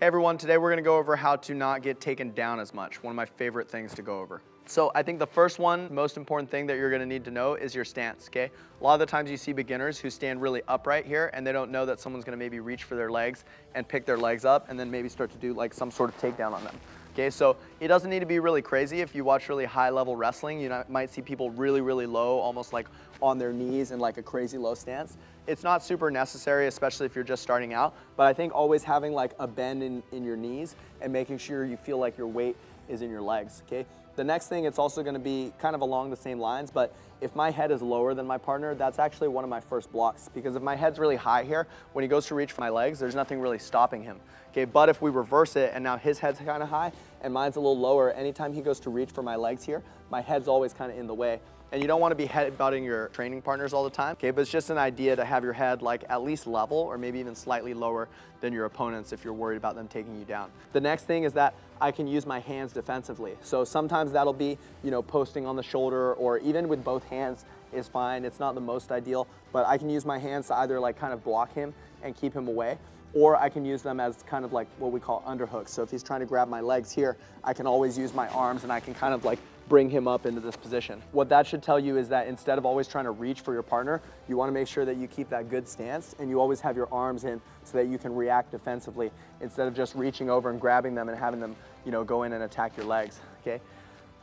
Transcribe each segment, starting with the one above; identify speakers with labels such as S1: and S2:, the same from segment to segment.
S1: Hey everyone, today we're gonna go over how to not get taken down as much. One of my favorite things to go over. So I think the first one, most important thing that you're gonna need to know is your stance, okay? A lot of the times you see beginners who stand really upright here and they don't know that someone's gonna maybe reach for their legs and pick their legs up and then maybe start to do like some sort of takedown on them. Okay, so it doesn't need to be really crazy. If you watch really high level wrestling, you might see people really low, almost like on their knees in like a crazy low stance. It's not super necessary, especially if you're just starting out, but I think always having like a bend in your knees and making sure you feel like your weight is in your legs, okay? The next thing, it's also gonna be kind of along the same lines, but if my head is lower than my partner, that's actually one of my first blocks, because if my head's really high here, when he goes to reach for my legs, there's nothing really stopping him, okay? But if we reverse it and now his head's kind of high and mine's a little lower, anytime he goes to reach for my legs here, my head's always kind of in the way. And you don't want to be head-butting your training partners all the time, okay? But it's just an idea to have your head like at least level or maybe even slightly lower than your opponents if you're worried about them taking you down. The next thing is that I can use my hands defensively. So sometimes that'll be, posting on the shoulder, or even with both hands is fine. It's not the most ideal, but I can use my hands to either like kind of block him and keep him away, or I can use them as kind of like what we call underhooks. So if he's trying to grab my legs here, I can always use my arms and I can kind of like bring him up into this position. What that should tell you is that instead of always trying to reach for your partner, you want to make sure that you keep that good stance and you always have your arms in so that you can react defensively instead of just reaching over and grabbing them and having them, go in and attack your legs, okay?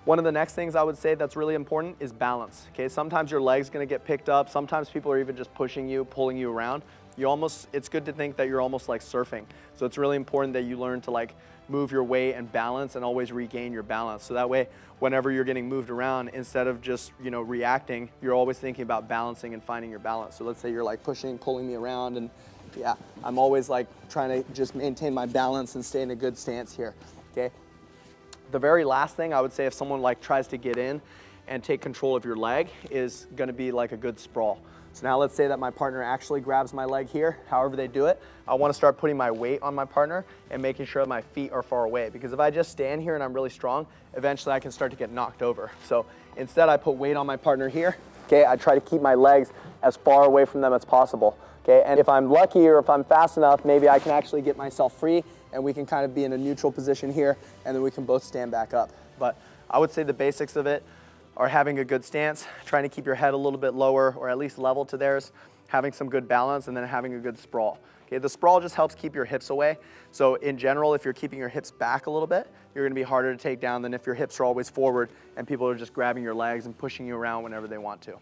S1: One of the next things I would say that's really important is balance, okay? Sometimes your leg's gonna get picked up. Sometimes people are even just pushing you, pulling you around. It's good to think that you're almost like surfing. So it's really important that you learn to like move your weight and balance and always regain your balance. So that way, whenever you're getting moved around, instead of just, reacting, you're always thinking about balancing and finding your balance. So let's say you're like pushing, pulling me around, and yeah, I'm always like trying to just maintain my balance and stay in a good stance here, okay? The very last thing I would say, if someone like tries to get in and take control of your leg, is gonna be like a good sprawl. So now let's say that my partner actually grabs my leg here, however they do it. I wanna start putting my weight on my partner and making sure that my feet are far away, because if I just stand here and I'm really strong, eventually I can start to get knocked over. So instead I put weight on my partner here, okay? I try to keep my legs as far away from them as possible, okay? And if I'm lucky or if I'm fast enough, maybe I can actually get myself free and we can kind of be in a neutral position here, and then we can both stand back up. But I would say the basics of it are having a good stance, trying to keep your head a little bit lower or at least level to theirs, having some good balance, and then having a good sprawl. Okay, the sprawl just helps keep your hips away. So in general, if you're keeping your hips back a little bit, you're gonna be harder to take down than if your hips are always forward and people are just grabbing your legs and pushing you around whenever they want to.